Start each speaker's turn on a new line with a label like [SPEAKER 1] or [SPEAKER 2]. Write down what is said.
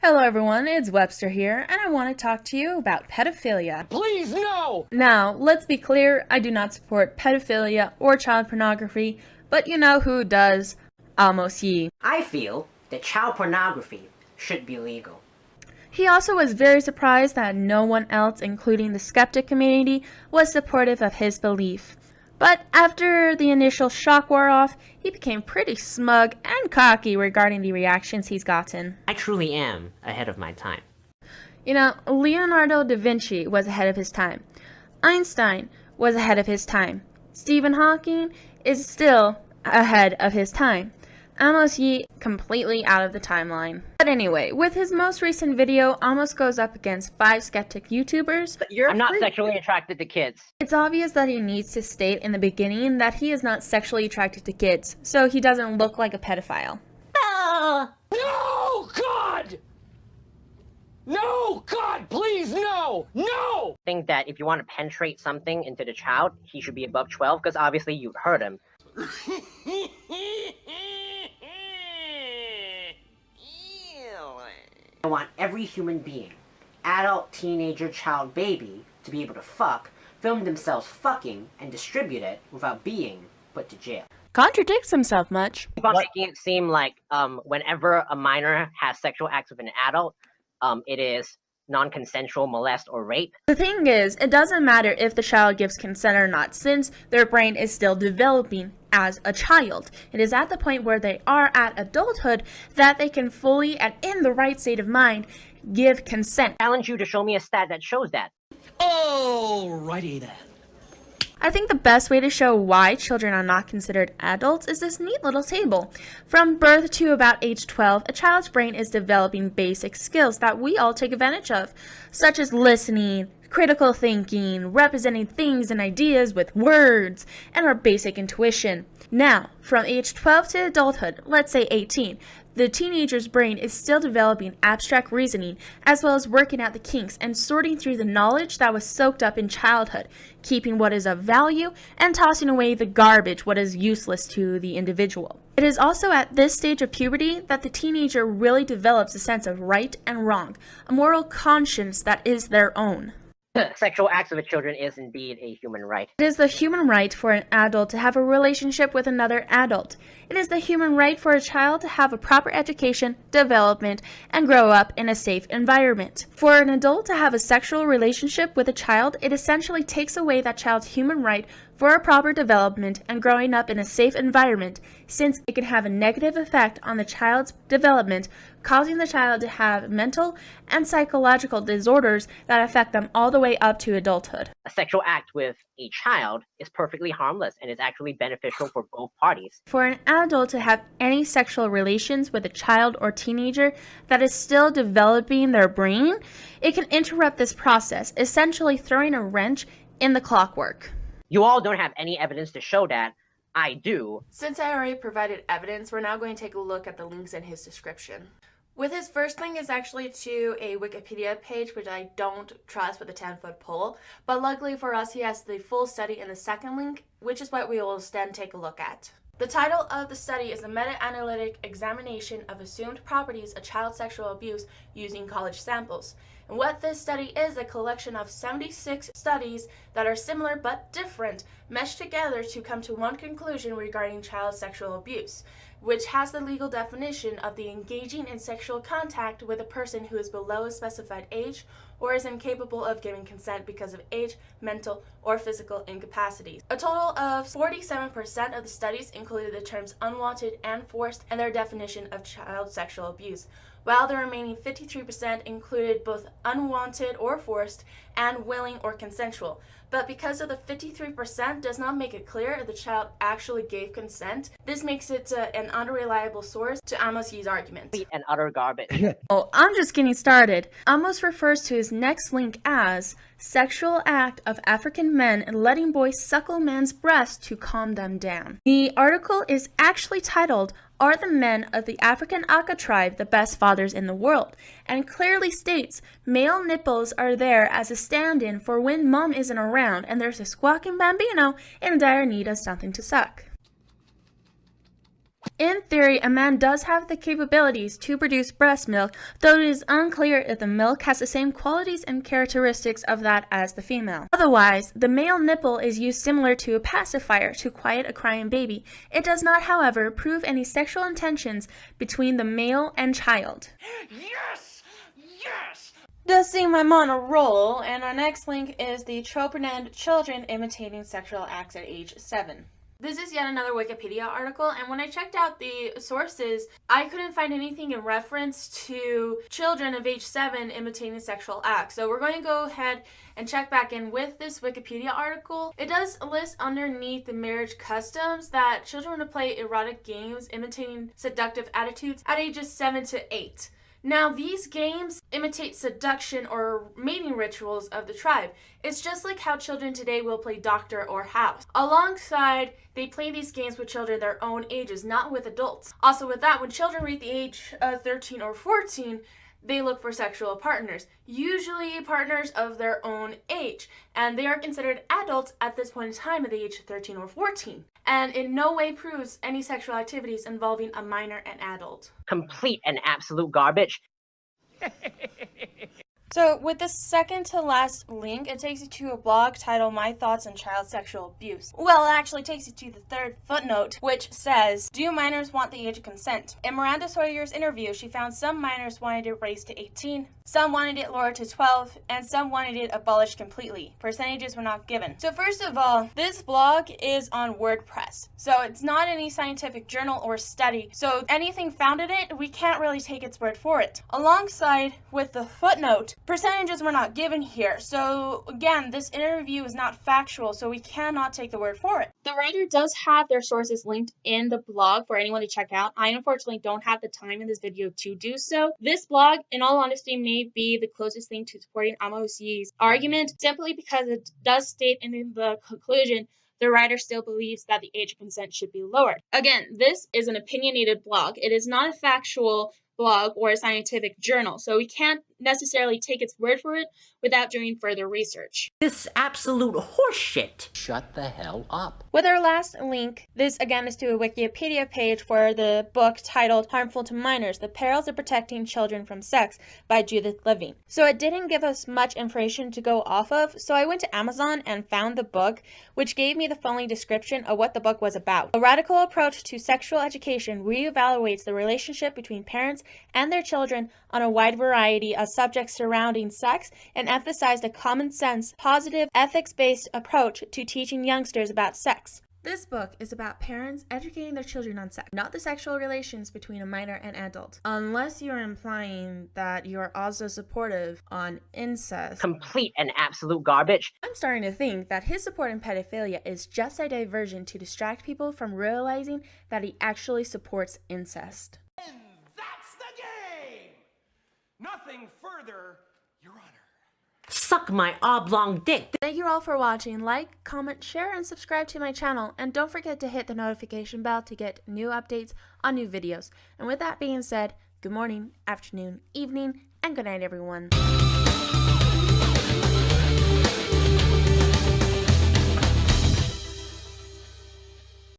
[SPEAKER 1] Hello everyone, it's Webster here, and I want to talk to you about pedophilia.
[SPEAKER 2] Please, no!
[SPEAKER 1] Now, let's be clear, I do not support pedophilia or child pornography, but you know who does? Amos Yee.
[SPEAKER 3] I feel that child pornography should be legal.
[SPEAKER 1] He also was very surprised that no one else, including the skeptic community, was supportive of his belief. But after the initial shock wore off, he became pretty smug and cocky regarding the reactions he's gotten.
[SPEAKER 3] I truly am ahead of my time.
[SPEAKER 1] You know, Leonardo da Vinci was ahead of his time. Einstein was ahead of his time. Stephen Hawking is still ahead of his time. Amos Yee completely out of the timeline. But anyway, with his most recent video, Amos goes up against 5 skeptic YouTubers.
[SPEAKER 4] I'm not sexually attracted to kids.
[SPEAKER 1] It's obvious that he needs to state in the beginning that he is not sexually attracted to kids, so he doesn't look like a pedophile.
[SPEAKER 2] No, God! No, God, please, no! No!
[SPEAKER 4] I think that if you want to penetrate something into the child, he should be above 12, because obviously you'd hurt him.
[SPEAKER 3] I want every human being, adult, teenager, child, baby, to be able to fuck, film themselves fucking, and distribute it without being put to jail.
[SPEAKER 1] Contradicts himself much.
[SPEAKER 4] Keep on making it seem like whenever a minor has sexual acts with an adult, it is non-consensual molest or rape.
[SPEAKER 1] The thing is, it doesn't matter if the child gives consent or not, since their brain is still developing as a child. It is at the point where they are at adulthood that they can fully and in the right state of mind give consent.
[SPEAKER 4] I challenge you to show me a stat that shows that.
[SPEAKER 2] Alrighty then.
[SPEAKER 1] I think the best way to show why children are not considered adults is this neat little table. From birth to about age 12, a child's brain is developing basic skills that we all take advantage of, such as listening, critical thinking, representing things and ideas with words, and our basic intuition. Now, from age 12 to adulthood, let's say 18, the teenager's brain is still developing abstract reasoning, as well as working out the kinks and sorting through the knowledge that was soaked up in childhood, keeping what is of value and tossing away the garbage, what is useless to the individual. It is also at this stage of puberty that the teenager really develops a sense of right and wrong, a moral conscience that is their own.
[SPEAKER 4] Sexual acts with children is indeed a human right.
[SPEAKER 1] It is the human right for an adult to have a relationship with another adult. It is the human right for a child to have a proper education, development, and grow up in a safe environment. For an adult to have a sexual relationship with a child, it essentially takes away that child's human right for a proper development and growing up in a safe environment, since it can have a negative effect on the child's development, causing the child to have mental and psychological disorders that affect them all the way up to adulthood.
[SPEAKER 4] A sexual act with a child is perfectly harmless and is actually beneficial for both parties.
[SPEAKER 1] For an adult to have any sexual relations with a child or teenager that is still developing their brain, it can interrupt this process, essentially throwing a wrench in the clockwork.
[SPEAKER 4] You all don't have any evidence to show that. I do.
[SPEAKER 1] Since I already provided evidence, we're now going to take a look at the links in his description. With his first link is actually to a Wikipedia page, which I don't trust with a 10-foot pole, but luckily for us, he has the full study in the second link, which is what we will then take a look at. The title of the study is a meta-analytic examination of assumed properties of child sexual abuse using college samples. And what this study is a collection of 76 studies that are similar but different, meshed together to come to one conclusion regarding child sexual abuse, which has the legal definition of the engaging in sexual contact with a person who is below a specified age or is incapable of giving consent because of age, mental, or physical incapacities. A total of 47% of the studies included the terms unwanted and forced and their definition of child sexual abuse, while the remaining 53% included both unwanted or forced and willing or consensual. But because of the 53% does not make it clear if the child actually gave consent, this makes it an unreliable source to Amos Yee's argument.
[SPEAKER 4] And utter garbage.
[SPEAKER 1] Oh, I'm just getting started. Amos refers to his next link as sexual act of African men letting boys suckle men's breasts to calm them down. The article is actually titled, "Are the Men of the African Aka Tribe the Best Fathers in the World?" and clearly states male nipples are there as a stand-in for when mom isn't around and there's a squawking bambino in dire need of something to suck. In theory, a man does have the capabilities to produce breast milk, though it is unclear if the milk has the same qualities and characteristics of that as the female. Otherwise, the male nipple is used similar to a pacifier to quiet a crying baby. It does not, however, prove any sexual intentions between the male and child.
[SPEAKER 2] Yes! Yes!
[SPEAKER 1] Does seem I'm on a roll, and our next link is the trope and children imitating sexual acts at age 7. This is yet another Wikipedia article, and when I checked out the sources, I couldn't find anything in reference to children of age 7 imitating sexual acts. So we're going to go ahead and check back in with this Wikipedia article. It does list underneath the marriage customs that children would play erotic games imitating seductive attitudes at ages 7 to 8. Now, these games imitate seduction or mating rituals of the tribe. It's just like how children today will play doctor or house. Alongside, they play these games with children their own ages, not with adults. Also with that, when children reach the age of 13 or 14, they look for sexual partners, usually partners of their own age, and they are considered adults at this point in time at the age of 13 or 14, and in no way proves any sexual activities involving a minor and adult.
[SPEAKER 4] Complete and absolute garbage.
[SPEAKER 1] So with the second to last link, it takes you to a blog titled My Thoughts on Child Sexual Abuse. Well, it actually takes you to the third footnote, which says, do minors want the age of consent? In Miranda Sawyer's interview, she found some minors wanted it raised to 18, some wanted it lowered to 12, and some wanted it abolished completely. Percentages were not given. So first of all, this blog is on WordPress. So it's not any scientific journal or study. So anything found in it, we can't really take its word for it. Alongside with the footnote, percentages were not given here. So again, this interview is not factual, so we cannot take the word for it. The writer does have their sources linked in the blog for anyone to check out. I unfortunately don't have the time in this video to do so. This blog, in all honesty, may be the closest thing to supporting Amos Yee's argument, simply because it does state in the conclusion the writer still believes that the age of consent should be lowered. Again, this is an opinionated blog. It is not a factual blog or a scientific journal, so we can't necessarily take its word for it without doing further research.
[SPEAKER 3] This absolute horseshit.
[SPEAKER 2] Shut the hell up.
[SPEAKER 1] With our last link, this again is to a Wikipedia page for the book titled Harmful to Minors, The Perils of Protecting Children from Sex by Judith Levine. So it didn't give us much information to go off of, so I went to Amazon and found the book, which gave me the following description of what the book was about. A radical approach to sexual education reevaluates the relationship between parents and their children on a wide variety of subjects surrounding sex and emphasized a common sense, positive, ethics-based approach to teaching youngsters about sex. This book is about parents educating their children on sex, not the sexual relations between a minor and adult, unless you're implying that you're also supportive on incest.
[SPEAKER 4] Complete and absolute garbage.
[SPEAKER 1] I'm starting to think that his support in pedophilia is just a diversion to distract people from realizing that he actually supports incest.
[SPEAKER 2] And that's the game! Nothing further, Your Honor.
[SPEAKER 3] Suck my oblong dick.
[SPEAKER 1] Thank you all for watching. Like, comment, share, and subscribe to my channel. And don't forget to hit the notification bell to get new updates on new videos. And with that being said, good morning, afternoon, evening, and good night, everyone.